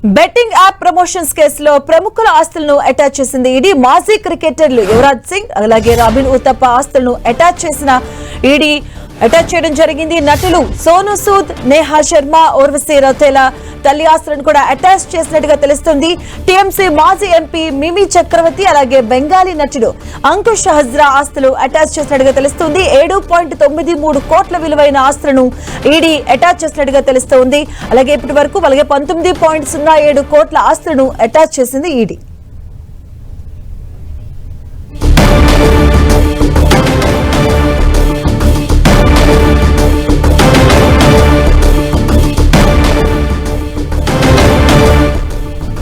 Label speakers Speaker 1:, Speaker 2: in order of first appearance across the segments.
Speaker 1: Betting app promotions కేసులో ప్రముఖుల ఆస్తులను అటాచ్ చేసింది ఈడీ. మాజీ క్రికెటర్లు యువరాజ్ సింగ్ అలాగే రాబిన్ ఉతప్ప ఆస్తులను అటాచ్ చేయడం జరిగింది. నటులు సోను సూద్, నేహా శర్మ, ఊర్వశి రౌతేలా తల్లి ఆస్తులను కూడా అటాచ్ చేసినట్టుగా తెలుస్తుంది. టీఎంసీ మాజీ ఎంపీ మిమి చక్రవర్తి అలాగే బెంగాలీ నటుడు అంకుష్ హజ్రా ఆస్తులు అటాచ్ చేసినట్టుగా తెలుస్తుంది. 7.93 కోట్ల విలువైన ఆస్తులను ఈడీ అటాచ్ చేసినట్టుగా తెలుస్తోంది. అలాగే ఇప్పటి వరకు 19.07 కోట్ల ఆస్తులను అటాచ్ చేసింది ఈడీ.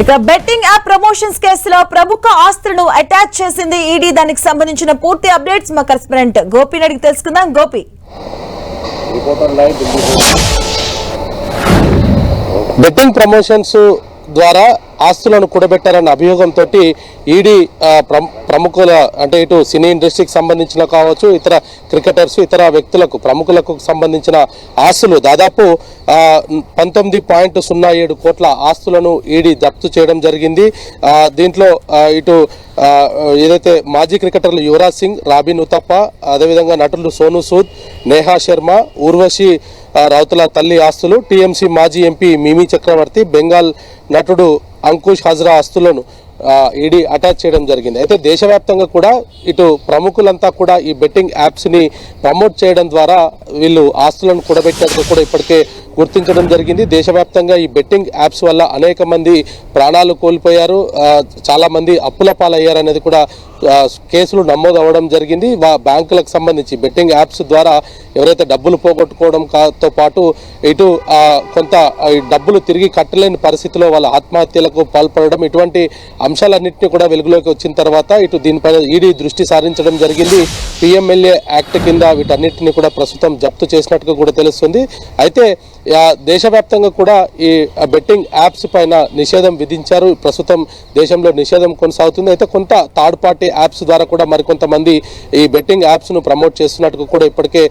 Speaker 1: ఇక బెట్టింగ్ యాప్ ప్రమోషన్స్ కేసులో ప్రముఖ ఆస్తులను అటాచ్ చేసింది ఈడీ. దానికి సంబంధించిన పూర్తి అప్డేట్స్ మా కరెస్పాండెంట్ గోపిని అడిగి తెలుసుకుందాం. గోపి,
Speaker 2: బెట్టింగ్ ప్రమోషన్స్ ద్వారా ఆస్తులను కూడబెట్టారన్న అభియోగంతో ఈడీ ప్రముఖుల అంటే ఇటు సినీ ఇండస్ట్రీకి సంబంధించిన కావచ్చు, ఇతర క్రికెటర్స్, ఇతర వ్యక్తులకు ప్రముఖులకు సంబంధించిన ఆస్తులు దాదాపు 19.07 కోట్ల ఆస్తులను ఈడీ జప్తు చేయడం జరిగింది. దీంట్లో ఇటు ఏదైతే మాజీ క్రికెటర్లు యువరాజ్ సింగ్, రాబిన్ ఉతప్ప, అదేవిధంగా నటులు సోను సూద్, నేహా శర్మ, ఊర్వశి రౌతేలా తల్లి ఆస్తులు, టీఎంసీ మాజీ ఎంపీ మిమి చక్రవర్తి, బెంగాల్ నటుడు అంకుష్ హజ్రా ఆస్తులను ఈడీ అటాచ్ చేయడం జరిగింది. అయితే దేశవ్యాప్తంగా కూడా ఇటు ప్రముఖులంతా కూడా ఈ బెట్టింగ్ యాప్స్ని ప్రమోట్ చేయడం ద్వారా వీళ్ళు ఆస్తులను కూడబెట్టినట్టు కూడా ఇప్పటికే గుర్తించడం జరిగింది. దేశవ్యాప్తంగా ఈ బెట్టింగ్ యాప్స్ వల్ల అనేక మంది ప్రాణాలు కోల్పోయారు, చాలా మంది అప్పుల పాలయ్యారు అనేది కూడా కేసులు నమోదు అవ్వడం జరిగింది. బ్యాంకులకు సంబంధించి బెట్టింగ్ యాప్స్ ద్వారా ఎవరైతే డబ్బులు పోగొట్టుకోవడంతో పాటు ఇటు కొంత డబ్బులు తిరిగి కట్టలేని పరిస్థితిలో వాళ్ళ ఆత్మహత్యలకు పాల్పడడం, ఇటువంటి అంశాలన్నింటినీ కూడా వెలుగులోకి వచ్చిన తర్వాత ఇటు దీనిపైన ఈడీ దృష్టి సారించడం జరిగింది. పిఎంఎల్ఏ యాక్ట్ కింద వీటన్నిటిని కూడా ప్రస్తుతం జప్తు చేసినట్టుగా కూడా తెలుస్తుంది. అయితే దేశవ్యాప్తంగా కూడా ఈ బెట్టింగ్ యాప్స్ పైన నిషేధం విధించారు. ప్రస్తుతం దేశంలో నిషేధం కొనసాగుతుంది. అయితే కొంత థర్డ్ పార్టీ యాప్స్ ద్వారా కూడా మరికొంతమంది ఈ బెట్టింగ్ యాప్స్ను ప్రమోట్ చేస్తున్నట్టుగా కూడా ఇప్పటికే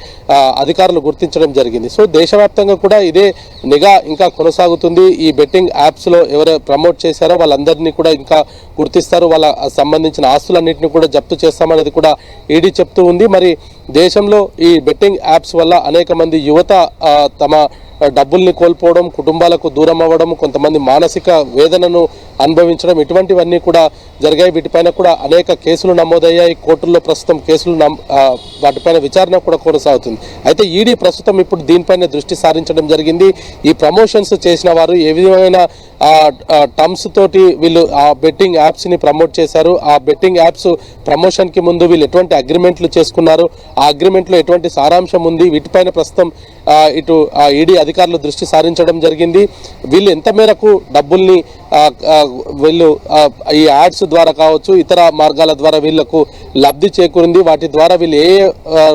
Speaker 2: అధికారులు గుర్తించడం జరిగింది. సో దేశవ్యాప్తంగా కూడా ఇదే నిఘా ఇంకా కొనసాగుతుంది. ఈ బెట్టింగ్ యాప్స్లో ఎవరు ప్రమోట్ చేశారో వాళ్ళందరినీ కూడా ఇంకా గుర్తిస్తారు, వాళ్ళ సంబంధించిన ఆస్తులన్నింటినీ కూడా జప్తు చేస్తామనేది కూడా ఈడీ చెప్తూ ఉంది. మరి దేశంలో ఈ బెట్టింగ్ యాప్స్ వల్ల అనేక మంది యువత తమ డబ్బుల్ని కోల్పోవడం, కుటుంబాలకు దూరం అవ్వడం, కొంతమంది మానసిక వేదనను అనుభవించడం, ఇటువంటివన్నీ కూడా జరిగాయి. వీటిపైన కూడా అనేక కేసులు నమోదయ్యాయి. కోర్టుల్లో ప్రస్తుతం కేసులు వాటిపైన విచారణ కూడా కొనసాగుతుంది. అయితే ఈడీ ప్రస్తుతం ఇప్పుడు దీనిపైన దృష్టి సారించడం జరిగింది. ఈ ప్రమోషన్స్ చేసిన వారు ఏ విధమైన టర్మ్స్ తోటి వీళ్ళు ఆ బెట్టింగ్ యాప్స్ని ప్రమోట్ చేశారు, ఆ బెట్టింగ్ యాప్స్ ప్రమోషన్కి ముందు వీళ్ళు ఎటువంటి అగ్రిమెంట్లు చేసుకున్నారు, ఆ అగ్రిమెంట్లో ఎటువంటి సారాంశం ఉంది, వీటిపైన ప్రస్తుతం ఇటు ఈడీ అధికారులు దృష్టి సారించడం జరిగింది. వీళ్ళు ఎంత మేరకు డబ్బుల్ని వీళ్ళు ఈ యాడ్స్ ద్వారా కావచ్చు, ఇతర మార్గాల ద్వారా వీళ్లకు లబ్ధి చేకూరింది, వాటి ద్వారా వీళ్ళు ఏ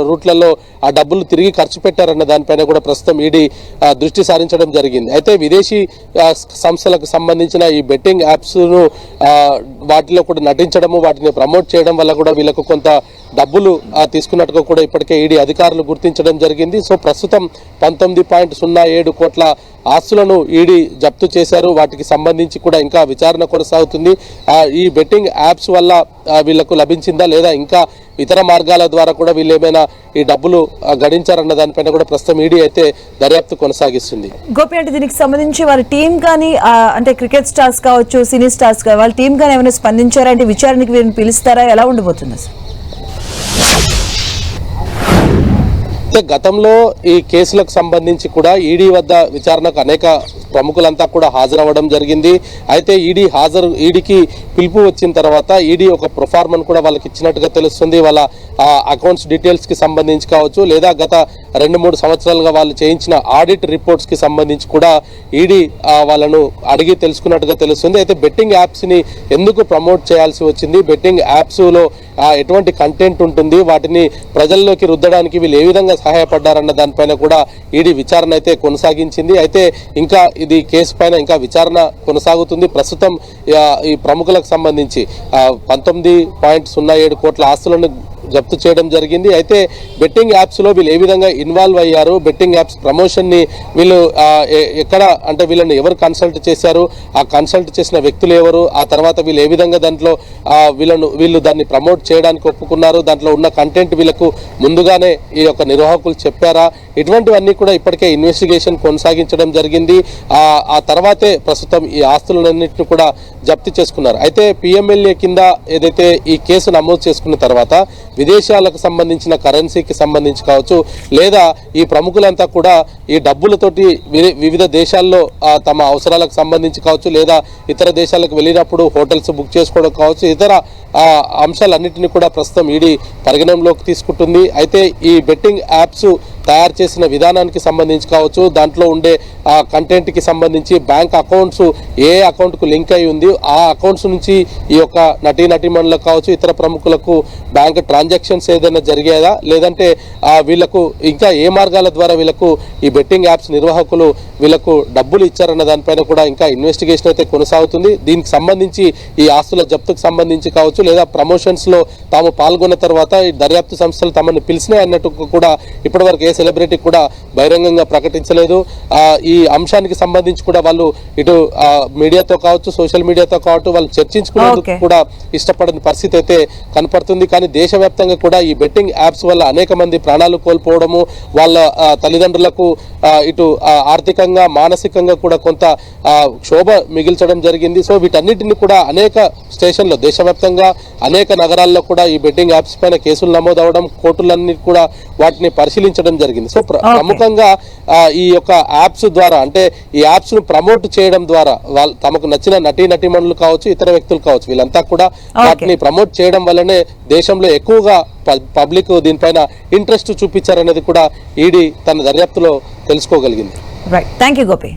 Speaker 2: రూట్లలో ఆ డబ్బులు తిరిగి ఖర్చు పెట్టారన్న దానిపైన కూడా ప్రస్తుతం ఈడీ దృష్టి సారించడం జరిగింది. అయితే విదేశీ సంస్థలకు సంబంధించిన ఈ బెట్టింగ్ యాప్స్ను వాటిలో కూడా నటించడము, వాటిని ప్రమోట్ చేయడం వల్ల కూడా వీళ్ళకు కొంత డబ్బులు తీసుకున్నట్టుగా కూడా ఇప్పటికే ఈడీ అధికారులు గుర్తించడం జరిగింది. సో ప్రస్తుతం 19.07 కోట్ల ఆస్తులను ఈడీ జప్తు చేశారు. వాటికి సంబంధించి కూడా ఇంకా విచారణ కొనసాగుతుంది. ఈ బెట్టింగ్ యాప్స్ వల్ల వీళ్లకు లభించిందా లేదా ఇంకా ఇతర మార్గాల ద్వారా కూడా వీళ్ళు ఏమైనా ఈ డబ్బులు గడించారన్న దానిపైన కూడా ప్రస్తుతం ఈడీ అయితే దర్యాప్తు కొనసాగిస్తుంది.
Speaker 1: గోపి, అంటే దీనికి సంబంధించి వారి టీం కానీ అంటే క్రికెట్ స్టార్స్ కావచ్చు, సినీ స్టార్స్ కావచ్చు, వాళ్ళ టీం కానీ ఏమైనా స్పందించారా? అంటే విచారణకి వీరిని పిలుస్తారా? ఎలా ఉండబోతుంది?
Speaker 2: గతంలో ఈ కేసులకు సంబంధించి కూడా ఈడీ వద్ద విచారణకు అనేక ప్రముఖులంతా కూడా హాజరవ్వడం జరిగింది. అయితే ఈడీకి పిలుపు వచ్చిన తర్వాత ఈడీ ఒక ప్రొఫార్మన్ కూడా వాళ్ళకి ఇచ్చినట్టుగా తెలుస్తుంది. వాళ్ళ అకౌంట్స్ డీటెయిల్స్కి సంబంధించి కావచ్చు, లేదా గత 2-3 సంవత్సరాలుగా వాళ్ళు చేయించిన ఆడిట్ రిపోర్ట్స్కి సంబంధించి కూడా ఈడీ వాళ్ళను అడిగి తెలుసుకున్నట్టుగా తెలుస్తుంది. అయితే బెట్టింగ్ యాప్స్ని ఎందుకు ప్రమోట్ చేయాల్సి వచ్చింది, బెట్టింగ్ యాప్స్లో ఎటువంటి కంటెంట్ ఉంటుంది, వాటిని ప్రజల్లోకి రుద్దడానికి వీళ్ళు ఏ విధంగా సహాయపడ్డారన్న దానిపైన కూడా ఈడీ విచారణ అయితే కొనసాగించింది. అయితే ఇంకా ఇది కేసు పైన ఇంకా విచారణ కొనసాగుతుంది. ప్రస్తుతం ఈ ప్రముఖులకు సంబంధించి 19.07 కోట్ల ఆస్తులను జప్తు చేయడం జరిగింది. అయితే బెట్టింగ్ యాప్స్ లో వీళ్ళు ఏ విధంగా ఇన్వాల్వ్ అయ్యారు, బెట్టింగ్ యాప్స్ ప్రమోషన్ ని వీళ్ళు ఎక్కడ అంటే వీళ్ళని ఎవరు కన్సల్ట్ చేశారు, ఆ కన్సల్ట్ చేసిన వ్యక్తులు ఎవరు, ఆ తర్వాత వీళ్ళు ఏ విధంగా దాంట్లో వీళ్ళు దాన్ని ప్రమోట్ చేయడానికి ఒప్పుకున్నారు, దాంట్లో ఉన్న కంటెంట్ వీళ్ళకు ముందుగానే ఈ యొక్క నిర్వాహకులు చెప్పారా, ఇటువంటివన్నీ కూడా ఇప్పటికే ఇన్వెస్టిగేషన్ కొనసాగించడం జరిగింది. ఆ తర్వాతే ప్రస్తుతం ఈ ఆస్తులన్నింటినీ కూడా జప్తు చేసుకున్నారు. అయితే పిఎంఎల్ఏ కింద ఏదైతే ఈ కేసు నమోదు చేసుకున్న తర్వాత విదేశాలకు సంబంధించిన కరెన్సీకి సంబంధించి కావచ్చు, లేదా ఈ ప్రముఖులంతా కూడా ఈ డబ్బులతోటి వివిధ దేశాల్లో తమ అవసరాలకు సంబంధించి కావచ్చు, లేదా ఇతర దేశాలకు వెళ్ళినప్పుడు హోటల్స్ బుక్ చేసుకోవడం కావచ్చు, ఇతర అంశాలన్నింటినీ కూడా ప్రస్తుతం ఈడీ పరిగణనలోకి తీసుకుంటుంది. అయితే ఈ బెట్టింగ్ యాప్స్ తయారు చేసిన విధానానికి సంబంధించి కావచ్చు, దాంట్లో ఉండే కంటెంట్కి సంబంధించి బ్యాంక్ అకౌంట్స్ ఏ అకౌంట్కు లింక్ అయి ఉంది, ఆ అకౌంట్స్ నుంచి ఈ యొక్క నటీమణులకు కావచ్చు, ఇతర ప్రముఖులకు బ్యాంక్ ట్రాన్సాక్షన్స్ ఏదైనా జరిగేదా, లేదంటే వీళ్లకు ఇంకా ఏ మార్గాల ద్వారా వీళ్ళకు ఈ బెట్టింగ్ యాప్స్ నిర్వాహకులు వీళ్ళకు డబ్బులు ఇచ్చారన్న దానిపైన కూడా ఇంకా ఇన్వెస్టిగేషన్ అయితే కొనసాగుతుంది. దీనికి సంబంధించి ఈ ఆస్తుల జప్తుకు సంబంధించి కావచ్చు, లేదా ప్రమోషన్స్ లో తాము పాల్గొన్న తర్వాత ఈ దర్యాప్తు సంస్థలు తమను పిలిచినాయి అన్నట్టు కూడా ఇప్పటివరకు ఏ సెలబ్రిటీ కూడా బహిరంగంగా ప్రకటించలేదు. ఈ అంశానికి సంబంధించి కూడా వాళ్ళు ఇటు మీడియాతో కావచ్చు, సోషల్ మీడియాతో కావచ్చు, వాళ్ళు చర్చించుకునేందుకు కూడా ఇష్టపడని పరిస్థితి అయితే కనపడుతుంది. కానీ దేశవ్యాప్తంగా కూడా ఈ బెట్టింగ్ యాప్స్ వల్ల అనేక మంది ప్రాణాలు కోల్పోవడము, వాళ్ళ తల్లిదండ్రులకు ఇటు ఆర్థికంగా మానసికంగా కూడా కొంత క్షోభ మిగిల్చడం జరిగింది. సో వీటన్నిటిని కూడా అనేక స్టేషన్లో దేశవ్యాప్తంగా అనేక నగరాల్లో కూడా ఈ బెట్టింగ్ యాప్స్ పైన కేసులు నమోదవడం, కోర్టులన్నీ కూడా వాటిని పరిశీలించడం జరిగింది. సో ప్రముఖంగా ఈ యొక్క యాప్స్ ద్వారా, అంటే ఈ యాప్స్ ను ప్రమోట్ చేయడం ద్వారా వాళ్ళు తమకు నచ్చిన నటీమణులు కావచ్చు, ఇతర వ్యక్తులు కావచ్చు, వీళ్ళంతా కూడా వాటిని ప్రమోట్ చేయడం వల్లనే దేశంలో ఎక్కువగా పబ్లిక్ దీనిపైన ఇంట్రెస్ట్ చూపించారనేది కూడా ఈడీ తన దర్యాప్తులో తెలుసుకోగలిగింది.
Speaker 1: Right, thank you Gopi.